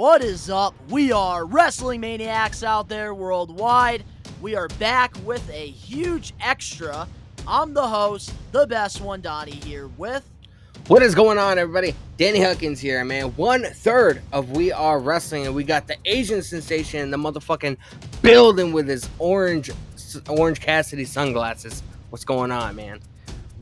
What is up? We are Wrestling Maniacs out there worldwide. We are back with a huge extra. I'm the host, the best one, Donnie, here with... What is going on, everybody? Danny Huckins here, man. 1/3 of We Are Wrestling, and we got the Asian sensation in the motherfucking building with his orange Cassidy sunglasses. What's going on, man?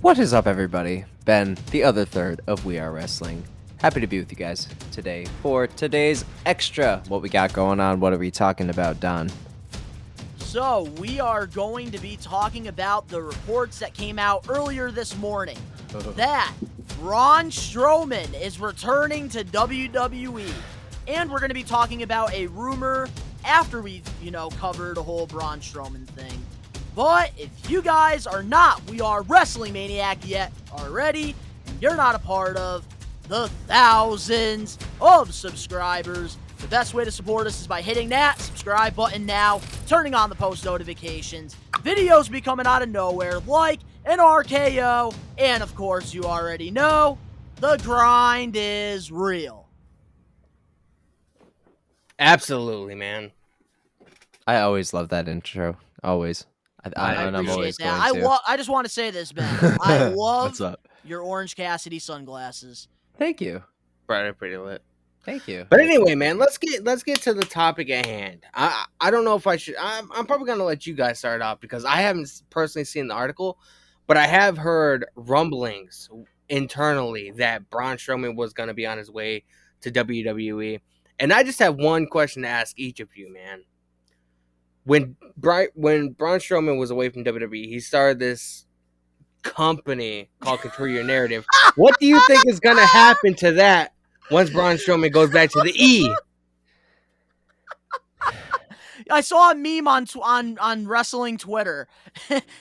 What is up, everybody? Ben, the other third of We Are Wrestling. Happy to be with you guys today for today's extra. What we got going on? What are we talking about, Don? So, we are going to be talking about the reports that came out earlier this morning that Braun Strowman is returning to WWE. And we're going to be talking about a rumor after we've, covered a whole Braun Strowman thing. But if you guys are not We Are Wrestling Maniac yet already, and you're not a part of the thousands of subscribers, the best way to support us is by hitting that subscribe button now, turning on the post notifications, videos be coming out of nowhere like an RKO, and of course you already know, the grind is real. Absolutely, man. I always love that intro. Always. I I'm appreciate always that. going to. I just want to say this, Ben. I love What's up? your Orange Cassidy sunglasses. Thank you. Pretty lit. Thank you. But anyway, man, let's get to the topic at hand. I don't know if I should. I'm probably gonna let you guys start off because I haven't personally seen the article, but I have heard rumblings internally that Braun Strowman was gonna be on his way to WWE, and I just have one question to ask each of you, man. When Braun Strowman was away from WWE, he started this company called Control Your Narrative. What do you think is gonna happen to that once Braun Strowman goes back to the E? I saw a meme on wrestling Twitter,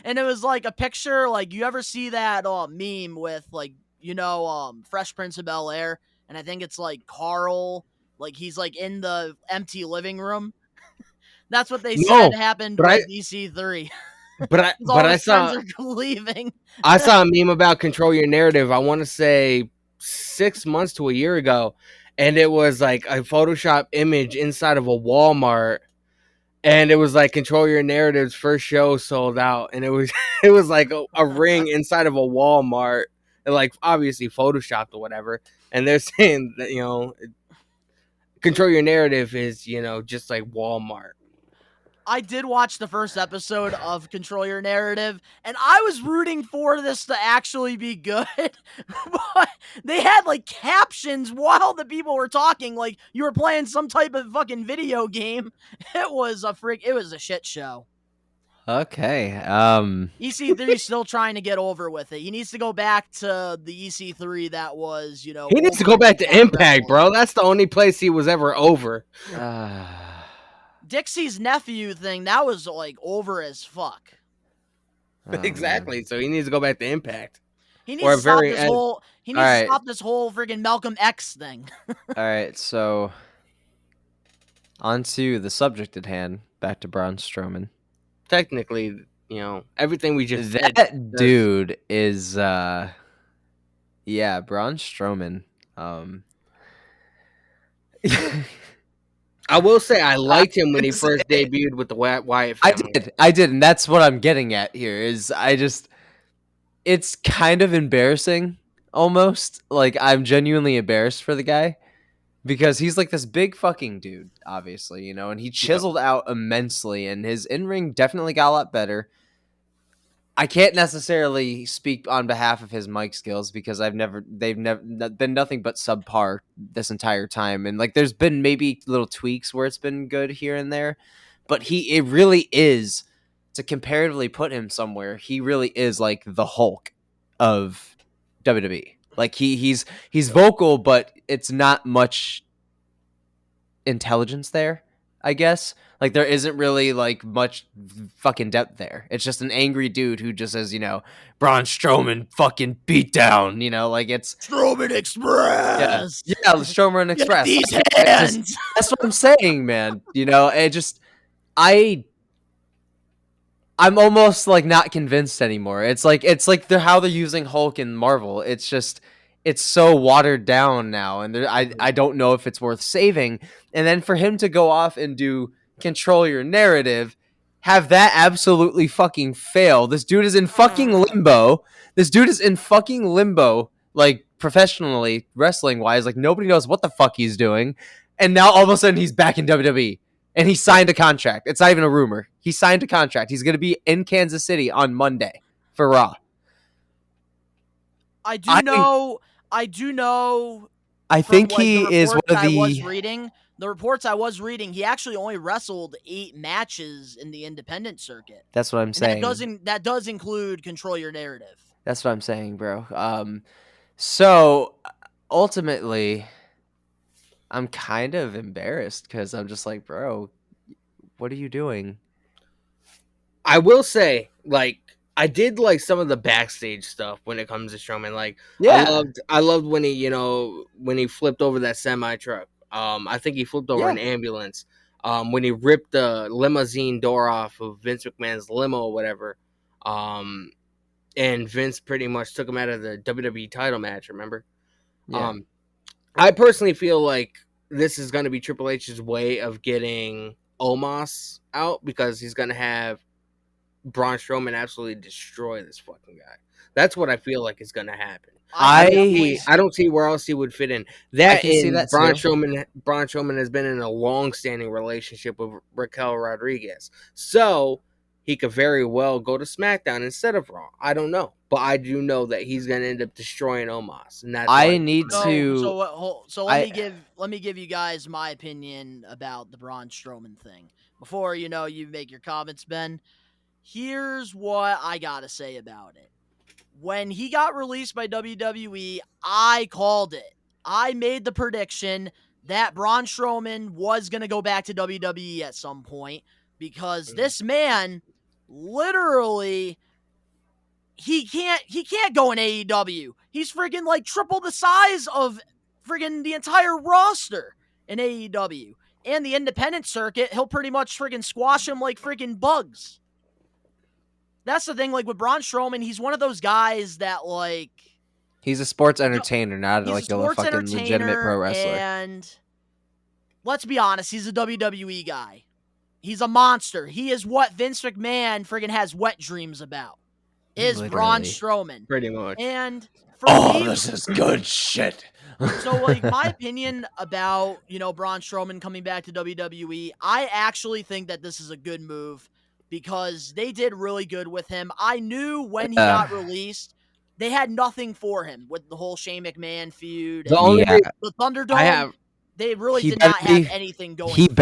and it was like a picture, like, you ever see that meme with, like, Fresh Prince of Bel-Air, and I think it's like Carl, like he's like in the empty living room. That's what they said happened with EC3. But I saw leaving. I saw a meme about Control Your Narrative. I want to say 6 months to a year ago, and it was like a Photoshop image inside of a Walmart, and it was like Control Your Narrative's first show sold out, and it was like a ring inside of a Walmart, and like obviously photoshopped or whatever. And they're saying that Control Your Narrative is just like Walmart. I did watch the first episode of Control Your Narrative, and I was rooting for this to actually be good, but they had, like, captions while the people were talking, like you were playing some type of fucking video game. It was a shit show. Okay. EC3's still trying to get over with it. He needs to go back to the EC3 that was, He needs to go back to Impact, bro. That's the only place he was ever over. Dixie's nephew thing, that was, like, over as fuck. Exactly. Man. So he needs to go back to Impact. He needs to stop this whole freaking Malcolm X thing. All right, so on to the subject at hand. Back to Braun Strowman. Technically, everything we just said. That dude is, Braun Strowman. I will say I liked him when he first debuted with the Wyatt family. I did, and that's what I'm getting at here. It's kind of embarrassing, almost. Like, I'm genuinely embarrassed for the guy because he's like this big fucking dude, obviously, and he chiseled out immensely, and his in-ring definitely got a lot better. I can't necessarily speak on behalf of his mic skills because they've never been nothing but subpar this entire time. And like, there's been maybe little tweaks where it's been good here and there, but it really is, to comparatively put him somewhere, he really is like the Hulk of WWE. Like he's vocal, but it's not much intelligence there, I guess. Like, there isn't really, like, much fucking depth there. It's just an angry dude who just says, Braun Strowman fucking beat down, like, it's... Strowman Express! Yeah, Strowman Express. Get these hands! That's what I'm saying, man. I'm almost, like, not convinced anymore. It's like how they're using Hulk in Marvel. It's just... it's so watered down now, and I don't know if it's worth saving. And then for him to go off and do control your narrative, have that absolutely fucking fail. This dude is in fucking limbo. Like professionally wrestling wise, like nobody knows what the fuck he's doing. And now all of a sudden he's back in WWE. And he signed a contract. It's not even a rumor. He signed a contract. He's going to be in Kansas City on Monday for Raw. I do know. I think he is one of the reports I was reading. He actually only wrestled 8 matches in the independent circuit. That's what I'm saying. That does include Control Your Narrative. That's what I'm saying, bro. So ultimately, I'm kind of embarrassed because I'm just like, bro, what are you doing? I will say, like, I did like some of the backstage stuff when it comes to Strowman. Like, Yeah. I loved when he flipped over that semi truck. I think he flipped over an ambulance. When he ripped the limousine door off of Vince McMahon's limo or whatever. And Vince pretty much took him out of the WWE title match. Remember? Yeah. I personally feel like this is going to be Triple H's way of getting Omos out because he's going to have Braun Strowman absolutely destroy this fucking guy. That's what I feel like is going to happen. I don't see where else he would fit in. Braun Strowman has been in a long-standing relationship with Raquel Rodriguez, so he could very well go to SmackDown instead of Raw. I don't know, but I do know that he's going to end up destroying Omos, and that's So let me give you guys my opinion about the Braun Strowman thing before you make your comments, Ben. Here's what I gotta say about it. When he got released by WWE, I called it. I made the prediction that Braun Strowman was going to go back to WWE at some point because this man literally he can't go in AEW. He's friggin' like triple the size of friggin' the entire roster in AEW. And the independent circuit, he'll pretty much friggin' squash him like friggin' bugs. That's the thing, like, with Braun Strowman, he's one of those guys that, like... He's a sports entertainer, not like a fucking legitimate pro wrestler. And let's be honest, he's a WWE guy. He's a monster. He is what Vince McMahon friggin' has wet dreams about. Braun Strowman. Pretty much. And for me... this is good shit. So, like, my opinion about, Braun Strowman coming back to WWE, I actually think that this is a good move. Because they did really good with him. I knew when he got released, they had nothing for him with the whole Shane McMahon feud. The Thunderdome, they really did not have anything going for him.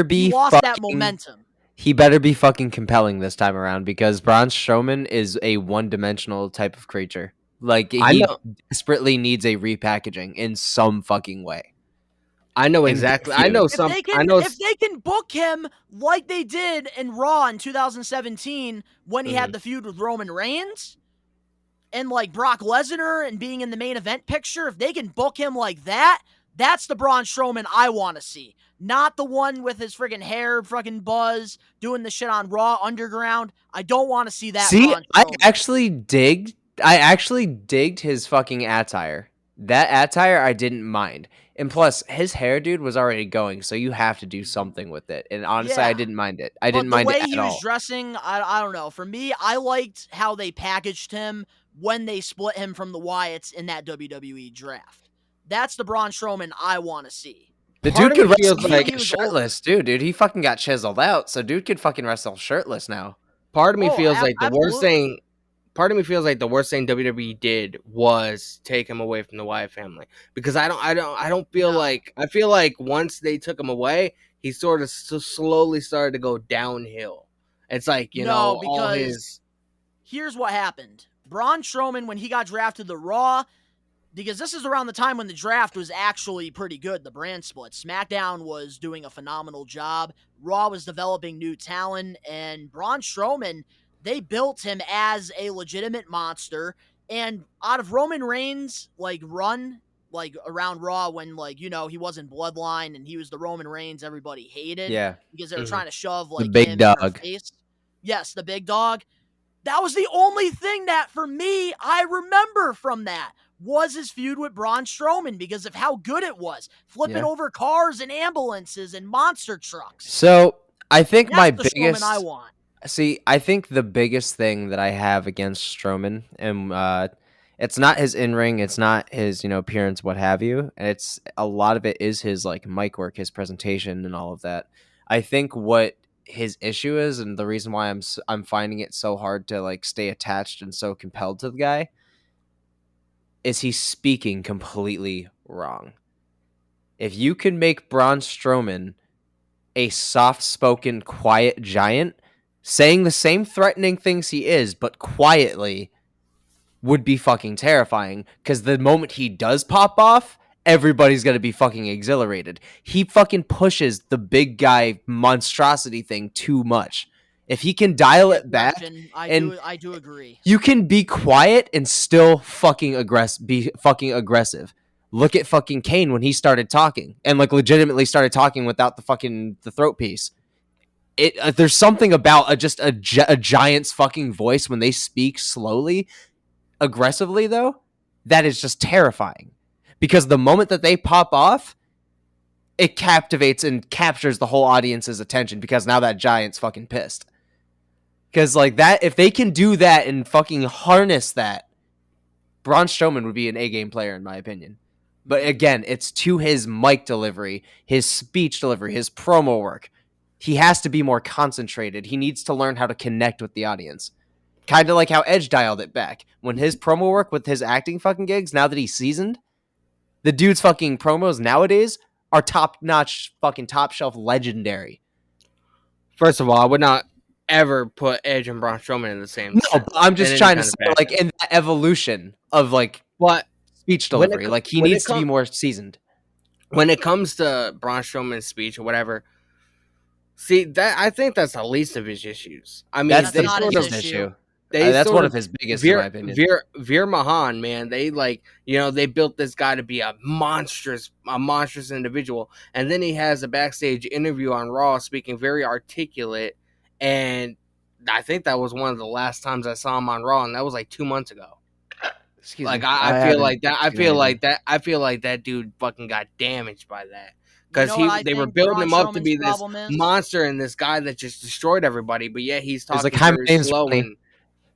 He lost that momentum. He better be fucking compelling this time around because Braun Strowman is a one-dimensional type of creature. Like, he desperately needs a repackaging in some fucking way. I know exactly. If they can book him like they did in Raw in 2017 when he had the feud with Roman Reigns and like Brock Lesnar and being in the main event picture, if they can book him like that, that's the Braun Strowman I want to see. Not the one with his friggin' hair fucking buzz doing the shit on Raw Underground. I don't want to see that. See, I actually digged his fucking attire. That attire I didn't mind. And plus, his hair, dude, was already going, so you have to do something with it. And honestly, I didn't mind it. I didn't mind it at all. The way he was dressing, I don't know. For me, I liked how they packaged him when they split him from the Wyatts in that WWE draft. That's the Braun Strowman I want to see. The dude could wrestle like shirtless, dude. He fucking got chiseled out, so dude could fucking wrestle shirtless now. Part of me feels like the worst thing WWE did was take him away from the Wyatt family because I feel like once they took him away, he sort of slowly started to go downhill. It's like here's what happened. Braun Strowman, when he got drafted to Raw, because this is around the time when the draft was actually pretty good, the brand split. SmackDown was doing a phenomenal job. Raw was developing new talent, and Braun Strowman, they built him as a legitimate monster. And out of Roman Reigns' run, around Raw when he wasn't Bloodline and he was the Roman Reigns everybody hated. Yeah. Because they were trying to shove the big him dog. in her face. Yes, the big dog. That was the only thing that, for me, I remember from that was his feud with Braun Strowman because of how good it was. Flipping over cars and ambulances and monster trucks. So I think That's the Strowman I want. I think the biggest thing that I have against Strowman, and it's not his in-ring, it's not his, appearance, what have you. And it's a lot of it is his like mic work, his presentation, and all of that. I think what his issue is, and the reason why I'm finding it so hard to like stay attached and so compelled to the guy, is he's speaking completely wrong. If you can make Braun Strowman a soft-spoken, quiet giant, saying the same threatening things he is, but quietly, would be fucking terrifying. Because the moment he does pop off, everybody's gonna be fucking exhilarated. He fucking pushes the big guy monstrosity thing too much. If he can dial it back, I do agree. You can be quiet and still be fucking aggressive. Look at fucking Kane when he started talking and like legitimately started talking without the throat piece. There's something about just a giant's fucking voice when they speak slowly, aggressively though, that is just terrifying. Because the moment that they pop off, it captivates and captures the whole audience's attention because now that giant's fucking pissed. Because like that, if they can do that and fucking harness that, Braun Strowman would be an A-game player in my opinion. But again, it's to his mic delivery, his speech delivery, his promo work. He has to be more concentrated. He needs to learn how to connect with the audience. Kind of like how Edge dialed it back. When his promo work with his acting fucking gigs, now that he's seasoned, the dude's fucking promos nowadays are top-notch, fucking top-shelf legendary. First of all, I would not ever put Edge and Braun Strowman in the same. No, I'm just trying to say, like, in the evolution of, like, speech delivery. Like, he needs to be more seasoned. When it comes to Braun Strowman's speech or whatever, see, that I think that's the least of his issues. I mean, that's not his issue. That's one of his biggest, in my opinion. Veer Mahan, man, they they built this guy to be a monstrous individual, and then he has a backstage interview on Raw, speaking very articulate, and I think that was one of the last times I saw him on Raw, and that was like 2 months ago. I feel like that dude fucking got damaged by that. Because they were building him up to be this monster and this guy that just destroyed everybody, but yet he's talking very slow and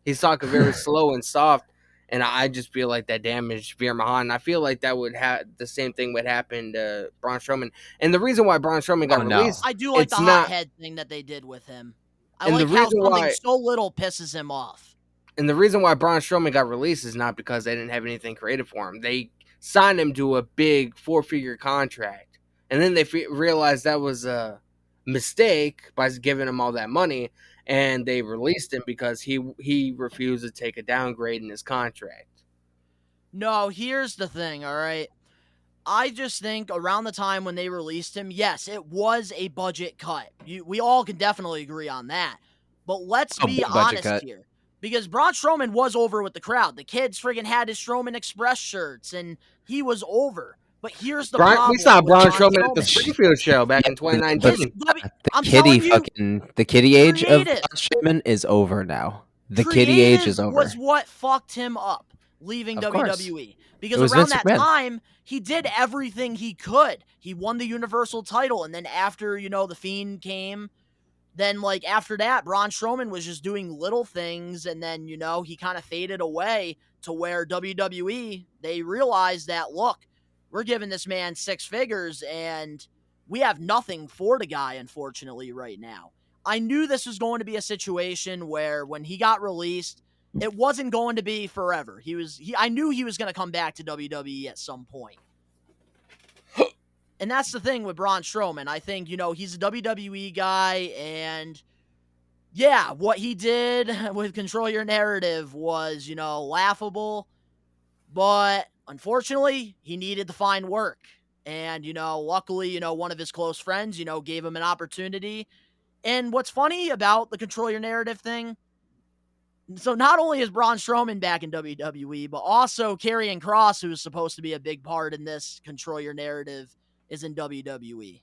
he's talking very slow and soft, and I just feel like that damaged Veer Mahan. I feel like that would have the same thing would happen to Braun Strowman. And the reason why Braun Strowman got released, I do like the hothead thing that they did with him. I like how something so little pisses him off. And the reason why Braun Strowman got released is not because they didn't have anything creative for him. They signed him to a big 4-figure contract, and then they realized that was a mistake by giving him all that money. And they released him because he refused to take a downgrade in his contract. No, here's the thing, all right? I just think around the time when they released him, yes, it was a budget cut. We all can definitely agree on that. But let's be honest here. Because Braun Strowman was over with the crowd. The kids friggin' had his Strowman Express shirts, and he was over. But here's the problem. We saw Braun Strowman at the Springfield show back in 2019. The kiddie age of Braun Strowman is over now. The kiddie age is over. Was what fucked him up leaving WWE. Because around that time, he did everything he could. He won the Universal title, and then after, The Fiend came, then, after that, Braun Strowman was just doing little things, and then, he kind of faded away to where WWE, they realized that, look, we're giving this man 6 figures, and we have nothing for the guy, unfortunately, right now. I knew this was going to be a situation where when he got released, it wasn't going to be forever. I knew he was going to come back to WWE at some point. And that's the thing with Braun Strowman. I think, he's a WWE guy, and yeah, what he did with Control Your Narrative was, laughable, but unfortunately, he needed to find work. And, luckily, one of his close friends, gave him an opportunity. And what's funny about the Control Your Narrative thing, so not only is Braun Strowman back in WWE, but also Karrion Kross, who is supposed to be a big part in this Control Your Narrative, is in WWE.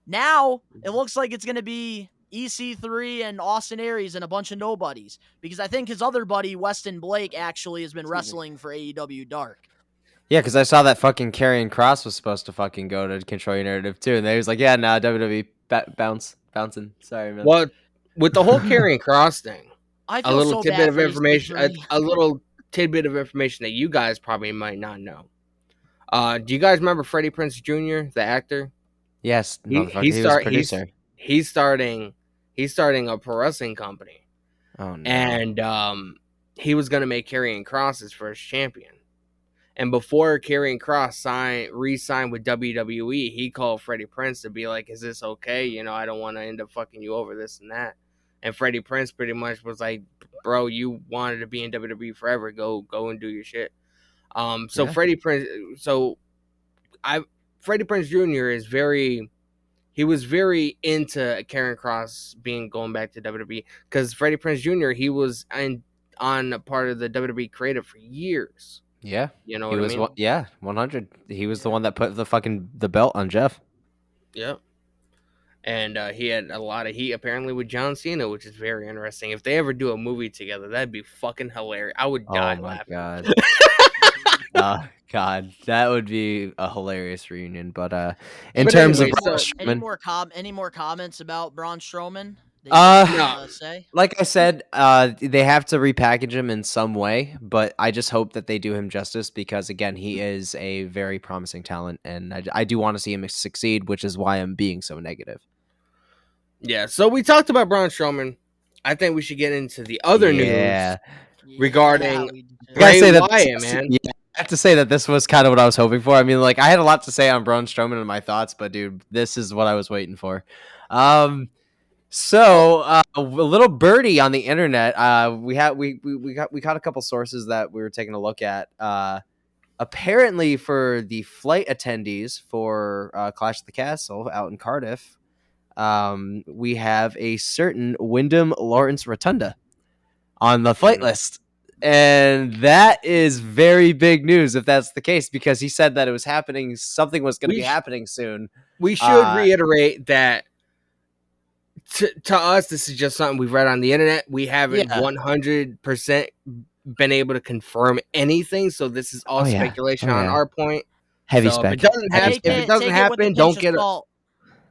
Now, it looks like it's going to be EC3 and Austin Aries and a bunch of nobodies, because I think his other buddy Weston Blake actually has been wrestling for AEW Dark. Yeah, because I saw that fucking Karrion Kross was supposed to fucking go to Control Your Narrative too, and they was like, yeah, nah, WWE bouncing. Sorry, man. Well, with the whole Karrion Kross thing, I a feel little so tidbit bad of for information, EC3. a little tidbit of information that you guys probably might not know. Do you guys remember Freddie Prince Jr., the actor? Yes, motherfucker. He was a producer. He's starting a pro wrestling company. Oh no. And he was gonna make Karrion Kross his first champion. And before Karrion Kross re-signed with WWE, he called Freddie Prince to be like, "Is this okay? You know, I don't want to end up fucking you over this and that." And Freddie Prince pretty much was like, "Bro, you wanted to be in WWE forever. Go and do your shit." So Yeah. Freddie Prince Jr. He was very into Karrion Kross going back to WWE, because Freddie Prince Jr. he was on a part of the WWE creative for years. Yeah, You know he what was I mean? 100. He was the one that put the belt on Jeff. Yep. And he had a lot of heat apparently with John Cena, which is very interesting. If they ever do a movie together, that'd be fucking hilarious. I would die laughing. God. God, that would be a hilarious reunion. But in terms anyway, of Braun so- Strowman, Any more comments about Braun Strowman? No. Say? like I said, they have to repackage him in some way, but I just hope that they do him justice, because again, he is a very promising talent, and I do want to see him succeed, which is why I'm being so negative. Yeah, so we talked about Braun Strowman. I think we should get into the other news regarding Bray Wyatt, man. Yeah, I have to say that this was kind of what I was hoping for. I mean, like, I had a lot to say on Braun Strowman and my thoughts, but dude, this is what I was waiting for. So a little birdie on the internet. We got a couple sources that we were taking a look at. Apparently, for the flight attendees for Clash of the Castle out in Cardiff, we have a certain Wyndham Lawrence Rotunda on the flight list. And that is very big news if that's the case, because he said that it was happening. Something was going to be happening soon. We should reiterate that to us, this is just something we've read on the internet. We haven't 100% been able to confirm anything. So this is all speculation on our point. Heavy so spec. If it doesn't happen, don't get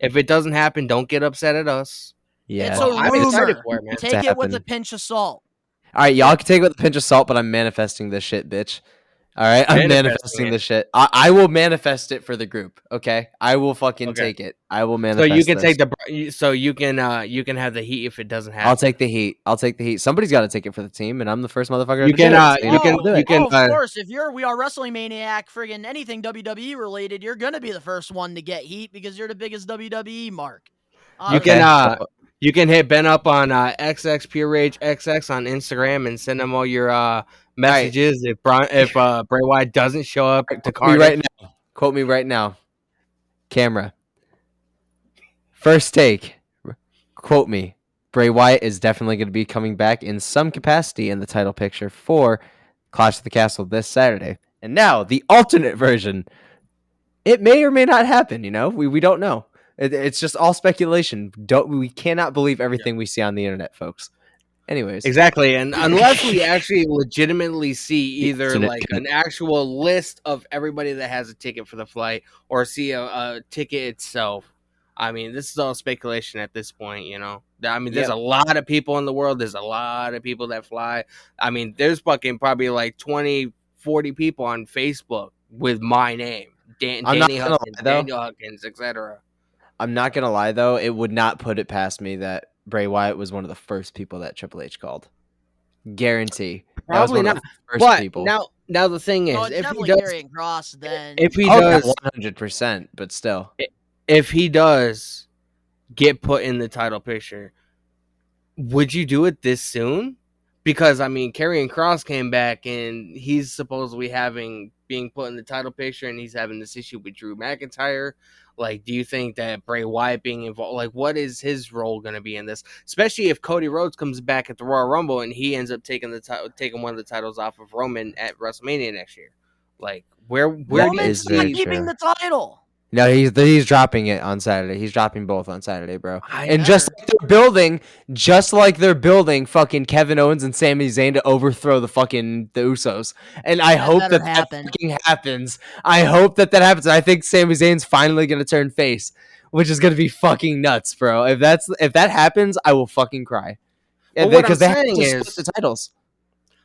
if it doesn't happen, don't get upset at us. Yeah, it's a rumor. I'm excited for it, man. Take it with a pinch of salt. All right, y'all can take it with a pinch of salt, but I'm manifesting this shit, bitch. All right, I'm manifesting this shit. I will manifest it for the group. Okay, I will fucking take it. I will manifest. So you can take you can have the heat if it doesn't happen. I'll take the heat. Somebody's got to take it for the team, and I'm the first motherfucker. You can. Of course, if We Are Wrestling Maniac, friggin' anything WWE related, you're gonna be the first one to get heat because you're the biggest WWE mark. You can hit Ben up on XX Pure Rage XX on Instagram and send him all your messages if Bray Wyatt doesn't show up to Cardiff. Quote me right now. Camera. First take. Quote me. Bray Wyatt is definitely going to be coming back in some capacity in the title picture for Clash of the Castle this Saturday. And now the alternate version. It may or may not happen. We don't know. It's just all speculation. We cannot believe everything we see on the internet, folks. Anyways. Exactly. And unless we actually legitimately see either like an actual list of everybody that has a ticket for the flight or see a ticket itself, I mean, this is all speculation at this point, I mean, there's a lot of people in the world. There's a lot of people that fly. I mean, there's fucking probably like 20, 40 people on Facebook with my name. Daniel Huckins, etc. I'm not going to lie, though. It would not put it past me that Bray Wyatt was one of the first people that Triple H called. Guarantee. Probably not. But people. Now the thing is, if he does, Kross, then if he does 100%, but still, if he does get put in the title picture, would you do it this soon? Because I mean, Karrion Kross came back and he's supposedly being put in the title picture, and he's having this issue with Drew McIntyre. Like, do you think that Bray Wyatt being involved, like, what is his role going to be in this? Especially if Cody Rhodes comes back at the Royal Rumble and he ends up taking one of the titles off of Roman at WrestleMania next year. Like, where Roman's not keeping the title? No, he's dropping it on Saturday. He's dropping both on Saturday, bro. And better. just like they're building fucking Kevin Owens and Sami Zayn to overthrow the Usos. And I hope better that happen. fucking happens. I hope that happens. I think Sami Zayn's finally gonna turn face, which is gonna be fucking nuts, bro. If that happens, I will fucking cry. But Because they have to split the titles.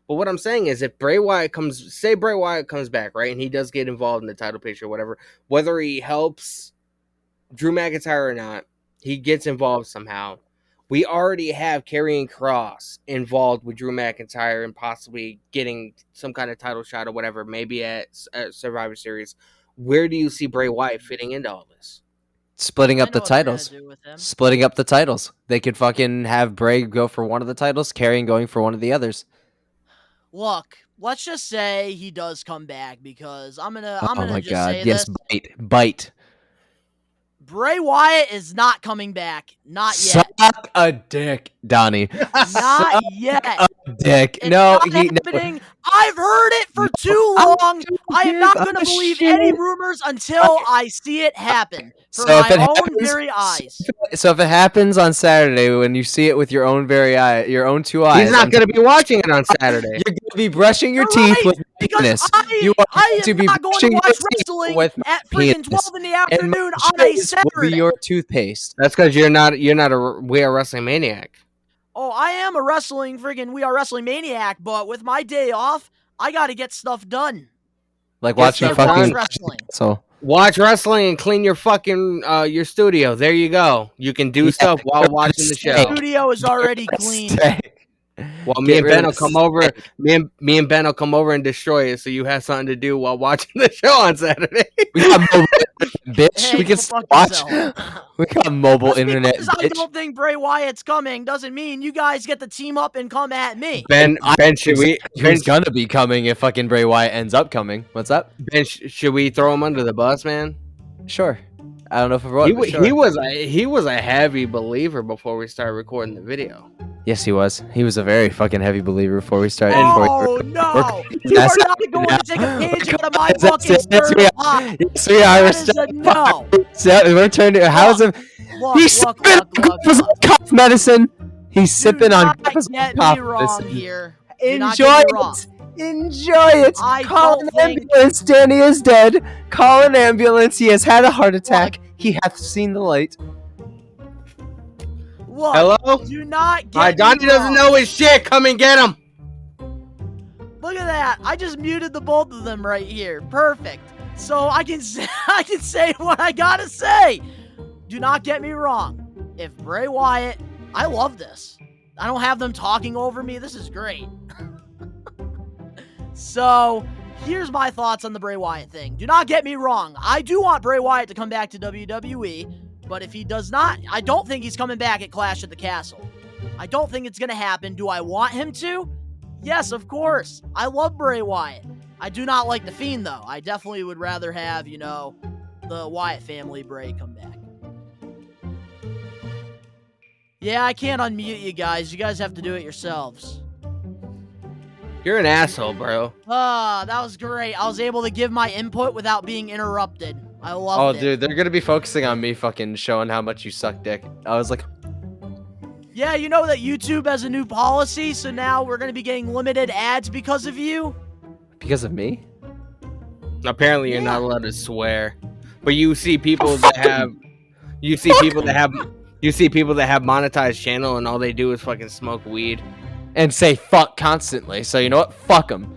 But what I'm saying is, if Bray Wyatt comes back, right, and he does get involved in the title picture or whatever, whether he helps Drew McIntyre or not, he gets involved somehow. We already have Karrion Kross involved with Drew McIntyre and possibly getting some kind of title shot or whatever, maybe at Survivor Series. Where do you see Bray Wyatt fitting into all this? Splitting up the titles. Splitting up the titles. They could fucking have Bray go for one of the titles, Karrion going for one of the others. Look, let's just say he does come back because I'm gonna just say yes, this. Bite. Bray Wyatt is not coming back. Not yet. Suck a dick, Donnie. Not yet. A dick. It's No, not happening. I've heard it for too long. I am not going to believe any rumors until I see it happen for my own very eyes. So if it happens on Saturday, when you see it with your own your own two eyes, he's not going to be watching it on Saturday. You're going to be brushing your teeth with penis. I am not going to watch wrestling at freaking 12 in the afternoon on a Saturday. Will be your toothpaste. That's because you're not a We Are Wrestling maniac. Oh, I am a We Are Wrestling maniac, but with my day off, I got to get stuff done. Like watching fucking wrestling. So watch wrestling and clean your fucking your studio. There you go. You can do stuff while watching the show. The studio is already clean. Well, me and Ben will come over. Me and Ben will come over and destroy it, so you have something to do while watching the show on Saturday. We got mobile bitch. Hey, we can watch. We got mobile internet. Because I don't think Bray Wyatt's coming doesn't mean you guys get to team up and come at me. Ben, should we? Who's gonna be coming if fucking Bray Wyatt ends up coming? What's up? Ben, should we throw him under the bus, man? Sure. I don't know if he was a heavy believer before we started recording the video. Yes, he was. He was a very fucking heavy believer before we started. Oh no! You are not going to take a page out of my fucking third pot. Yes, we are. That is a no. We're turning. How's him? He's sipping on cough medicine. He's sipping on cough medicine. Here. Enjoy it. Enjoy it. Call an ambulance. Danny is dead. Call an ambulance. He has had a heart attack. He hath seen the light. Look, hello? Do not get Donnie doesn't know his shit. Come and get him. Look at that. I just muted the both of them right here. Perfect. So I can say what I gotta say. Do not get me wrong. If Bray Wyatt, I love this. I don't have them talking over me. This is great. So, here's my thoughts on the Bray Wyatt thing. Do not get me wrong. I do want Bray Wyatt to come back to WWE, but if he does not, I don't think he's coming back at Clash at the Castle. I don't think it's going to happen. Do I want him to? Yes, of course. I love Bray Wyatt. I do not like The Fiend, though. I definitely would rather have, the Wyatt family Bray come back. Yeah, I can't unmute you guys. You guys have to do it yourselves. You're an asshole, bro. That was great. I was able to give my input without being interrupted. I loved it. Oh, dude, they're gonna be focusing on me fucking showing how much you suck dick. I was like... Yeah, you know that YouTube has a new policy, so now we're gonna be getting limited ads because of you? Because of me? Apparently you're not allowed to swear. But you see people that have... You see people that have monetized channel and all they do is fucking smoke weed. And say fuck constantly. So you know what? Fuck them.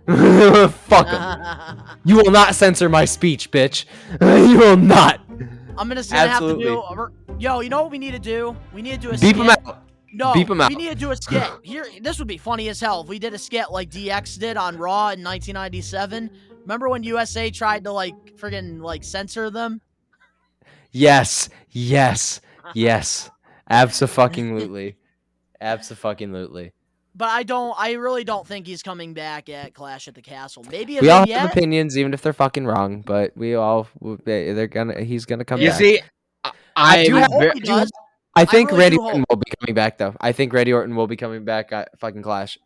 Fuck them. You will not censor my speech, bitch. You will not. I'm gonna have to do. Yo, you know what we need to do? We need to do a beep skit. Him out. No, beep him out. We need to do a skit. Here, this would be funny as hell if we did a skit like DX did on Raw in 1997. Remember when USA tried to friggin' censor them? Yes. Abso-fucking-lutely. Abso-fucking-lutely. But I really don't think he's coming back at Clash at the Castle. Maybe we all have opinions, even if they're fucking wrong. But he's gonna come back. You see, I think really Randy Orton will be coming back, though. I think Randy Orton will be coming back at fucking Clash.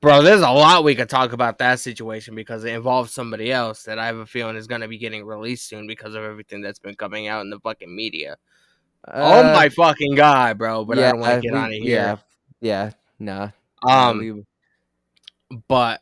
Bro, there's a lot we could talk about that situation because it involves somebody else that I have a feeling is going to be getting released soon because of everything that's been coming out in the fucking media. Oh my fucking god, bro! But I don't want to get on it here. Nah. But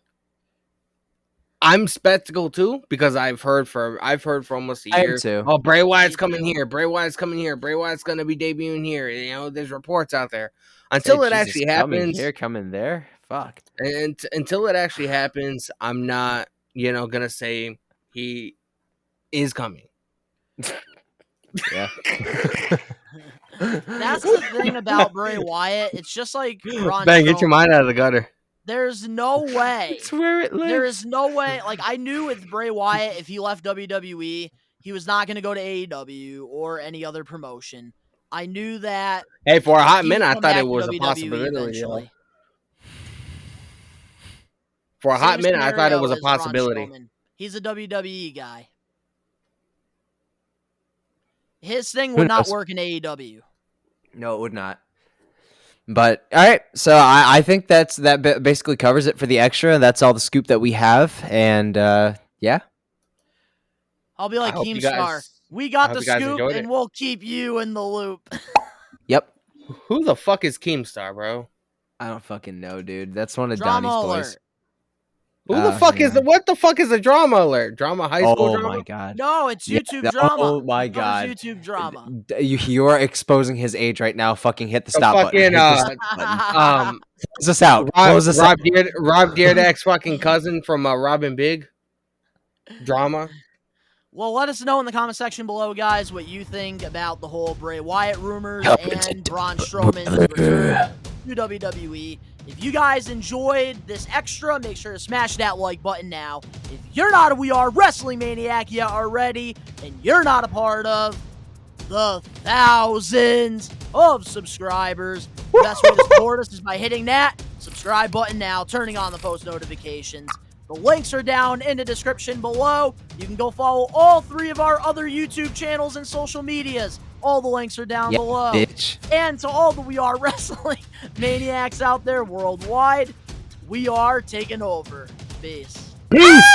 I'm skeptical too because I've heard for almost a year. Too. Oh, Bray Wyatt's coming here. Bray Wyatt's coming here. Bray Wyatt's gonna be debuting here. You know, there's reports out there. Until it actually happens, coming there. Fuck. And until it actually happens, I'm not, gonna say he is coming. Yeah. That's the thing about Bray Wyatt. It's just like Braun Ben, get Strowman. your mind out of the gutter. There's no way. It's where it lives. There is no way. Like, I knew with Bray Wyatt, if he left WWE, he was not going to go to AEW or any other promotion. I knew that. Hey, for a hot he would minute, I come thought back it to was a WWE possibility. eventually. For a hot Same minute, I thought it was a scenario as Braun possibility. Strowman. He's a WWE guy. His thing would not work in AEW. No, it would not. But all right, so I think that basically covers it for the extra. That's all the scoop that we have, and yeah. I'll be like Keemstar. We got the scoop, and we'll keep you in the loop. Yep. Who the fuck is Keemstar, bro? I don't fucking know, dude. That's one of Drama Donnie's alert. boys. Who the fuck is what the fuck is a drama alert? Drama high school drama? Oh my god. No, it's YouTube drama. Oh my god. It's YouTube drama. You're exposing his age right now. Fucking hit the stop button. Hit the stop button. Close this out. Close this out. Rob Dyrdek's fucking cousin from Robin Big. Drama. Well, let us know in the comment section below, guys, what you think about the whole Bray Wyatt rumors and Braun Strowman's return to WWE. If you guys enjoyed this extra, make sure to smash that like button now. If you're not a We Are Wrestling Maniac yet already, and you're not a part of the thousands of subscribers, the best way to support us is by hitting that subscribe button now, turning on the post notifications. The links are down in the description below. You can go follow all 3 of our other YouTube channels and social medias. All the links are down below. Bitch. And to all the We Are Wrestling Maniacs out there worldwide, we are taking over. Peace. Peace.